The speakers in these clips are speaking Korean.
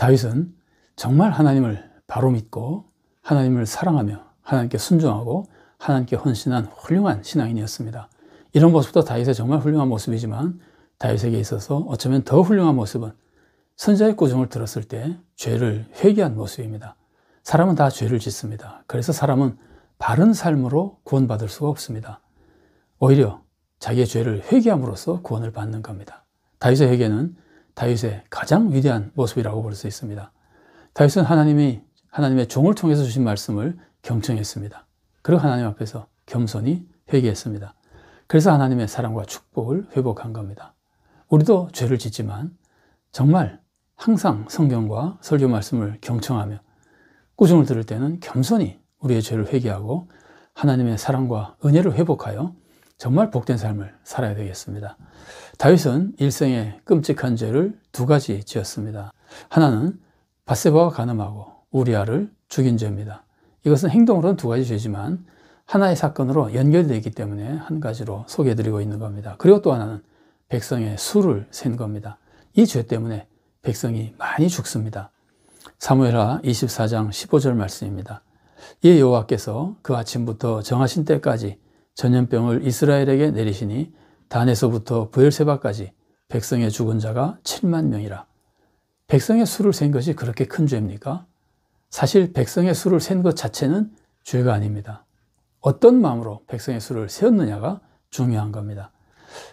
다윗은 정말 하나님을 바로 믿고 하나님을 사랑하며 하나님께 순종하고 하나님께 헌신한 훌륭한 신앙인이었습니다. 이런 모습도 다윗의 정말 훌륭한 모습이지만 다윗에게 있어서 어쩌면 더 훌륭한 모습은 선지자의 꾸중을 들었을 때 죄를 회개한 모습입니다. 사람은 다 죄를 짓습니다. 그래서 사람은 바른 삶으로 구원받을 수가 없습니다. 오히려 자기의 죄를 회개함으로써 구원을 받는 겁니다. 다윗의 회개는 다윗의 가장 위대한 모습이라고 볼 수 있습니다. 다윗은 하나님의 종을 통해서 주신 말씀을 경청했습니다. 그리고 하나님 앞에서 겸손히 회개했습니다. 그래서 하나님의 사랑과 축복을 회복한 겁니다. 우리도 죄를 짓지만 정말 항상 성경과 설교 말씀을 경청하며 꾸중을 들을 때는 겸손히 우리의 죄를 회개하고 하나님의 사랑과 은혜를 회복하여 정말 복된 삶을 살아야 되겠습니다. 다윗은 일생에 끔찍한 죄를 두 가지 지었습니다. 하나는 밧세바와 간음하고 우리아를 죽인 죄입니다. 이것은 행동으로는 두 가지 죄지만 하나의 사건으로 연결이 되기 때문에 한 가지로 소개해드리고 있는 겁니다. 그리고 또 하나는 백성의 수를 센 겁니다. 이 죄 때문에 백성이 많이 죽습니다. 사무엘하 24장 15절 말씀입니다. 이에 여호와께서 그 아침부터 정하신 때까지 전염병을 이스라엘에게 내리시니 단에서부터 브엘세바까지 백성의 죽은 자가 7만 명이라. 백성의 수를 센 것이 그렇게 큰 죄입니까? 사실 백성의 수를 센 것 자체는 죄가 아닙니다. 어떤 마음으로 백성의 수를 세었느냐가 중요한 겁니다.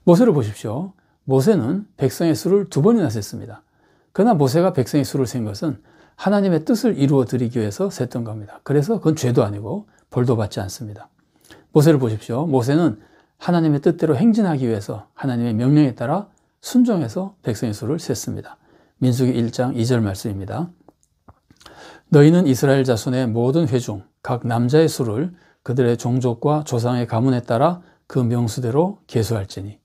모세를 보십시오. 모세는 백성의 수를 2번이나 셌습니다. 그러나 모세가 백성의 수를 센 것은 하나님의 뜻을 이루어 드리기 위해서 셌던 겁니다. 그래서 그건 죄도 아니고 벌도 받지 않습니다. 모세를 보십시오. 모세는 하나님의 뜻대로 행진하기 위해서 하나님의 명령에 따라 순종해서 백성의 수를 셌습니다. 민수기 1장 2절 말씀입니다. 너희는 이스라엘 자손의 모든 회중 각 남자의 수를 그들의 종족과 조상의 가문에 따라 그 명수대로 계수할지니.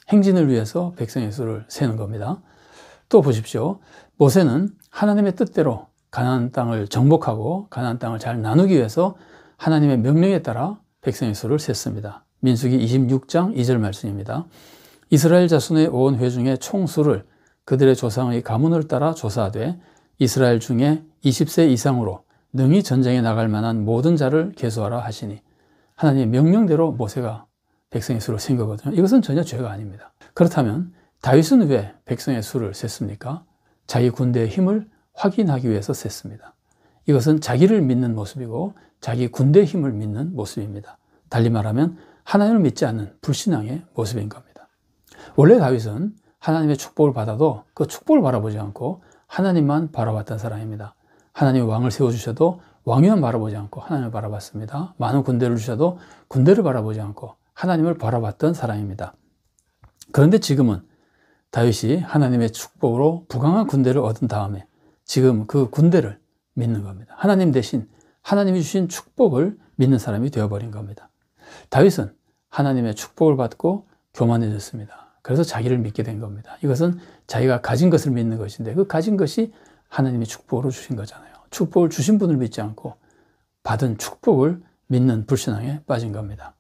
행진을 위해서 백성의 수를 세는 겁니다. 또 보십시오. 모세는 하나님의 뜻대로 가나안 땅을 정복하고 가나안 땅을 잘 나누기 위해서 하나님의 명령에 따라 백성의 수를 셌습니다. 민수기 26장 2절 말씀입니다. 이스라엘 자손의 온 회중의 총수를 그들의 조상의 가문을 따라 조사하되 이스라엘 중에 20세 이상으로 능히 전쟁에 나갈 만한 모든 자를 계수하라 하시니. 하나님의 명령대로 모세가 백성의 수를 센 거거든요. 이것은 전혀 죄가 아닙니다. 그렇다면 다윗은 왜 백성의 수를 셌습니까? 자기 군대의 힘을 확인하기 위해서 셌습니다. 이것은 자기를 믿는 모습이고 자기 군대의 힘을 믿는 모습입니다. 달리 말하면 하나님을 믿지 않는 불신앙의 모습인 겁니다. 원래 다윗은 하나님의 축복을 받아도 그 축복을 바라보지 않고 하나님만 바라봤던 사람입니다. 하나님이 왕을 세워주셔도 왕위만 바라보지 않고 하나님을 바라봤습니다. 많은 군대를 주셔도 군대를 바라보지 않고 하나님을 바라봤던 사람입니다. 그런데 지금은 다윗이 하나님의 축복으로 부강한 군대를 얻은 다음에 지금 그 군대를 믿는 겁니다. 하나님 대신 하나님이 주신 축복을 믿는 사람이 되어버린 겁니다. 다윗은 하나님의 축복을 받고 교만해졌습니다. 그래서 자기를 믿게 된 겁니다. 이것은 자기가 가진 것을 믿는 것인데 그 가진 것이 하나님이 축복으로 주신 거잖아요. 축복을 주신 분을 믿지 않고 받은 축복을 믿는 불신앙에 빠진 겁니다.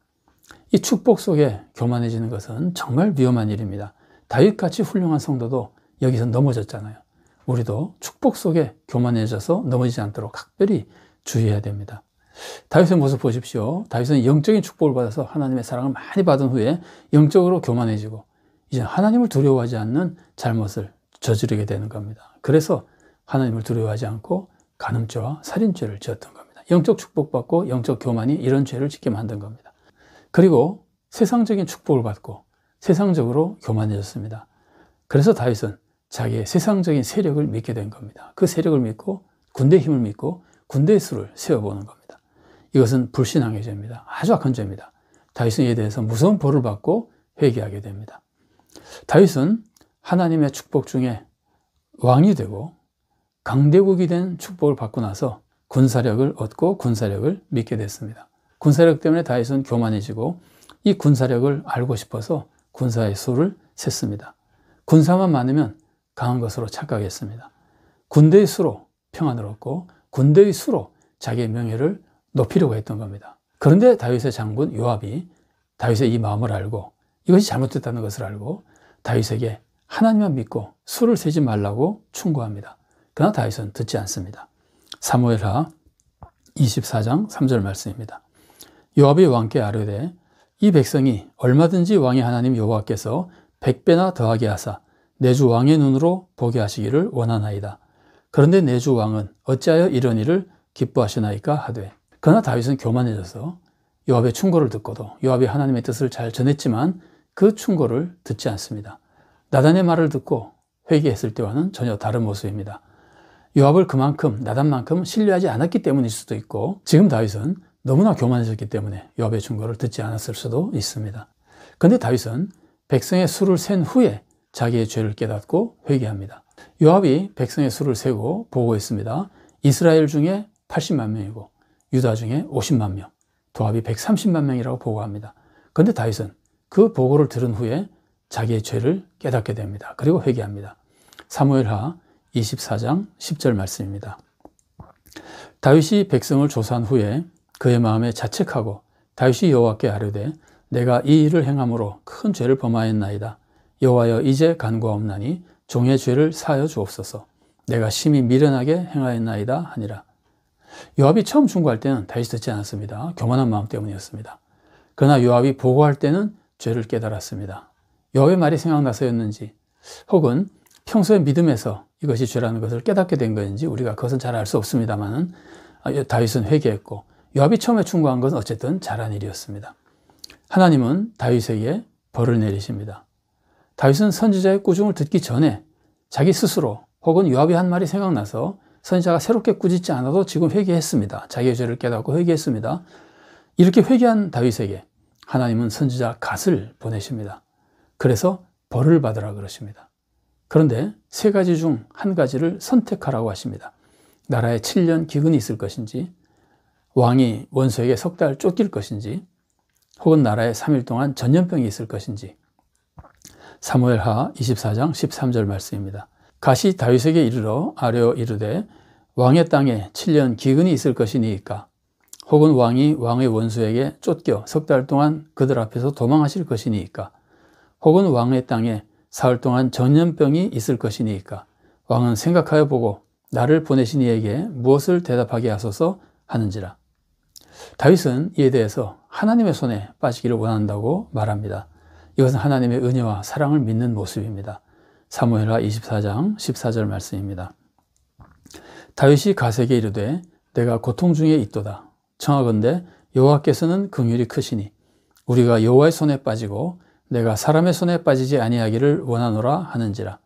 이 축복 속에 교만해지는 것은 정말 위험한 일입니다. 다윗같이 훌륭한 성도도 여기서 넘어졌잖아요. 우리도 축복 속에 교만해져서 넘어지지 않도록 각별히 주의해야 됩니다. 다윗의 모습 보십시오. 다윗은 영적인 축복을 받아서 하나님의 사랑을 많이 받은 후에 영적으로 교만해지고 이제 하나님을 두려워하지 않는 잘못을 저지르게 되는 겁니다. 그래서 하나님을 두려워하지 않고 간음죄와 살인죄를 지었던 겁니다. 영적 축복받고 영적 교만이 이런 죄를 짓게 만든 겁니다. 그리고 세상적인 축복을 받고 세상적으로 교만해졌습니다. 그래서 다윗은 자기의 세상적인 세력을 믿게 된 겁니다. 그 세력을 믿고 군대의 힘을 믿고 군대의 수를 세워보는 겁니다. 이것은 불신앙의 죄입니다. 아주 악한 죄입니다. 다윗은 이에 대해서 무서운 벌을 받고 회개하게 됩니다. 다윗은 하나님의 축복 중에 왕이 되고 강대국이 된 축복을 받고 나서 군사력을 얻고 군사력을 믿게 됐습니다. 군사력 때문에 다윗은 교만해지고 이 군사력을 알고 싶어서 군사의 수를 셌습니다. 군사만 많으면 강한 것으로 착각했습니다. 군대의 수로 평안을 얻고 군대의 수로 자기의 명예를 높이려고 했던 겁니다. 그런데 다윗의 장군 요압이 다윗의 이 마음을 알고 이것이 잘못됐다는 것을 알고 다윗에게 하나님만 믿고 수를 세지 말라고 충고합니다. 그러나 다윗은 듣지 않습니다. 사무엘하 24장 3절 말씀입니다. 요압이 왕께 아뢰되 이 백성이 얼마든지 왕의 하나님 여호와께서 100배나 더하게 하사 내 주 왕의 눈으로 보게 하시기를 원하나이다. 그런데 내 주 왕은 어찌하여 이런 일을 기뻐하시나이까 하되. 그러나 다윗은 교만해져서 요압의 충고를 듣고도 요압이 하나님의 뜻을 잘 전했지만 그 충고를 듣지 않습니다. 나단의 말을 듣고 회개했을 때와는 전혀 다른 모습입니다. 요압을 그만큼 나단만큼 신뢰하지 않았기 때문일 수도 있고 지금 다윗은 너무나 교만해졌기 때문에 요압의 충고를 듣지 않았을 수도 있습니다. 그런데 다윗은 백성의 수를 센 후에 자기의 죄를 깨닫고 회개합니다. 요압이 백성의 수를 세고 보고했습니다. 이스라엘 중에 80만 명이고 유다 중에 50만 명, 도합이 130만 명이라고 보고합니다. 그런데 다윗은 그 보고를 들은 후에 자기의 죄를 깨닫게 됩니다. 그리고 회개합니다. 사무엘하 24장 10절 말씀입니다. 다윗이 백성을 조사한 후에 그의 마음에 자책하고 다윗이 여호와께 아뢰되 내가 이 일을 행함으로 큰 죄를 범하였나이다. 여호와여 이제 간구하옵나니 종의 죄를 사하여 주옵소서. 내가 심히 미련하게 행하였나이다 하니라. 요압이 처음 충고할 때는 다윗이 듣지 않았습니다. 교만한 마음 때문이었습니다. 그러나 요압이 보고할 때는 죄를 깨달았습니다. 요압의 말이 생각나서였는지 혹은 평소의 믿음에서 이것이 죄라는 것을 깨닫게 된 것인지 우리가 그것은 잘 알 수 없습니다만 다윗은 회개했고 요압이 처음에 충고한 것은 어쨌든 잘한 일이었습니다. 하나님은 다윗에게 벌을 내리십니다. 다윗은 선지자의 꾸중을 듣기 전에 자기 스스로 혹은 요압이 한 말이 생각나서 선지자가 새롭게 꾸짖지 않아도 지금 회개했습니다. 자기의 죄를 깨닫고 회개했습니다. 이렇게 회개한 다윗에게 하나님은 선지자 갓을 보내십니다. 그래서 벌을 받으라 그러십니다. 그런데 세 가지 중 한 가지를 선택하라고 하십니다. 나라에 7년 기근이 있을 것인지, 왕이 원수에게 석 달 쫓길 것인지, 혹은 나라에 3일 동안 전염병이 있을 것인지. 사무엘하 24장 13절 말씀입니다. 갓이 다윗에게 이르러 아뢰어 이르되 왕의 땅에 7년 기근이 있을 것이니이까 혹은 왕이 왕의 원수에게 쫓겨 석 달 동안 그들 앞에서 도망하실 것이니이까 혹은 왕의 땅에 사흘 동안 전염병이 있을 것이니이까 왕은 생각하여 보고 나를 보내신 이에게 무엇을 대답하게 하소서 하는지라. 다윗은 이에 대해서 하나님의 손에 빠지기를 원한다고 말합니다. 이것은 하나님의 은혜와 사랑을 믿는 모습입니다. 사무엘하 24장 14절 말씀입니다. 다윗이 갓에게 이르되 내가 고통 중에 있도다. 청하건대 여호와께서는 긍휼이 크시니 우리가 여호와의 손에 빠지고 내가 사람의 손에 빠지지 아니하기를 원하노라 하는지라.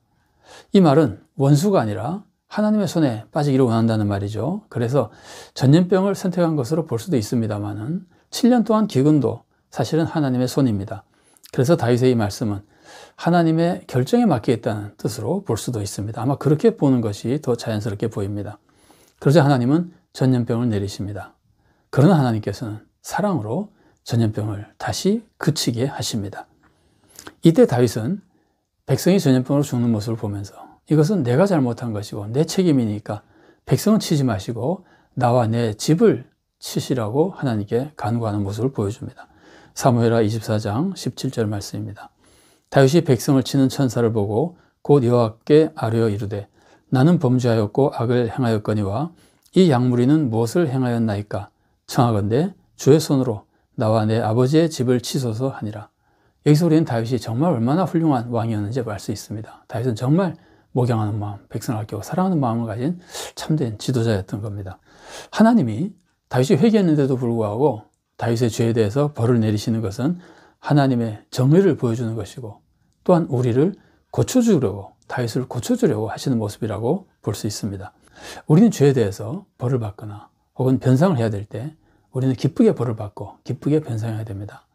이 말은 원수가 아니라 하나님의 손에 빠지기를 원한다는 말이죠. 그래서 전염병을 선택한 것으로 볼 수도 있습니다만은 7년 동안 기근도 사실은 하나님의 손입니다. 그래서 다윗의 이 말씀은 하나님의 결정에 맡기겠다는 뜻으로 볼 수도 있습니다. 아마 그렇게 보는 것이 더 자연스럽게 보입니다. 그러자 하나님은 전염병을 내리십니다. 그러나 하나님께서는 사랑으로 전염병을 다시 그치게 하십니다. 이때 다윗은 백성이 전염병으로 죽는 모습을 보면서 이것은 내가 잘못한 것이고 내 책임이니까 백성은 치지 마시고 나와 내 집을 치시라고 하나님께 간구하는 모습을 보여줍니다. 사무엘하 24장 17절 말씀입니다. 다윗이 백성을 치는 천사를 보고 곧 여호와께 아뢰어 이르되 나는 범죄하였고 악을 행하였거니와 이 양무리는 무엇을 행하였나이까 청하건대 주의 손으로 나와 내 아버지의 집을 치소서 하니라. 여기서 우리는 다윗이 정말 얼마나 훌륭한 왕이었는지 알 수 있습니다. 다윗은 정말 목양하는 마음, 백성을 아끼고 사랑하는 마음을 가진 참된 지도자였던 겁니다. 하나님이 다윗이 회개했는데도 불구하고 다윗의 죄에 대해서 벌을 내리시는 것은 하나님의 정의를 보여주는 것이고 또한 우리를 고쳐주려고 다윗을 고쳐주려고 하시는 모습이라고 볼 수 있습니다. 우리는 죄에 대해서 벌을 받거나 혹은 변상을 해야 될 때 우리는 기쁘게 벌을 받고 기쁘게 변상해야 됩니다.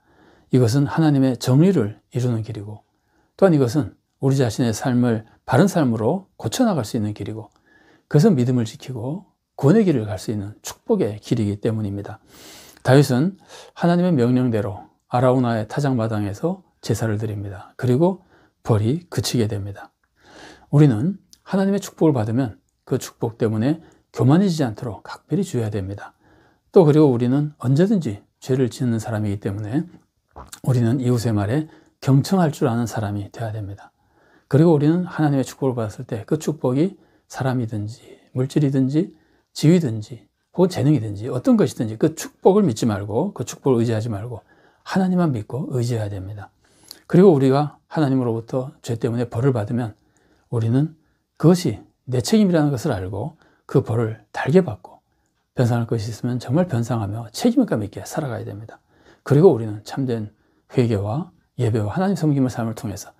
이것은 하나님의 정의를 이루는 길이고 또한 이것은 우리 자신의 삶을 바른 삶으로 고쳐나갈 수 있는 길이고 그래서 믿음을 지키고 구원의 길을 갈 수 있는 축복의 길이기 때문입니다. 다윗은 하나님의 명령대로 아라우나의 타작마당에서 제사를 드립니다. 그리고 벌이 그치게 됩니다. 우리는 하나님의 축복을 받으면 그 축복 때문에 교만해지지 않도록 각별히 주의해야 됩니다. 또 그리고 우리는 언제든지 죄를 짓는 사람이기 때문에 우리는 이웃의 말에 경청할 줄 아는 사람이 되어야 됩니다. 그리고 우리는 하나님의 축복을 받았을 때 그 축복이 사람이든지 물질이든지 지위든지 혹은 재능이든지 어떤 것이든지 그 축복을 믿지 말고 그 축복을 의지하지 말고 하나님만 믿고 의지해야 됩니다. 그리고 우리가 하나님으로부터 죄 때문에 벌을 받으면 우리는 그것이 내 책임이라는 것을 알고 그 벌을 달게 받고 변상할 것이 있으면 정말 변상하며 책임감 있게 살아가야 됩니다. 그리고 우리는 참된 회개와 예배와 하나님 섬김의 삶을 통해서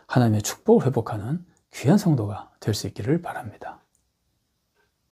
하나님의 축복을 회복하는 귀한 성도가 될 수 있기를 바랍니다.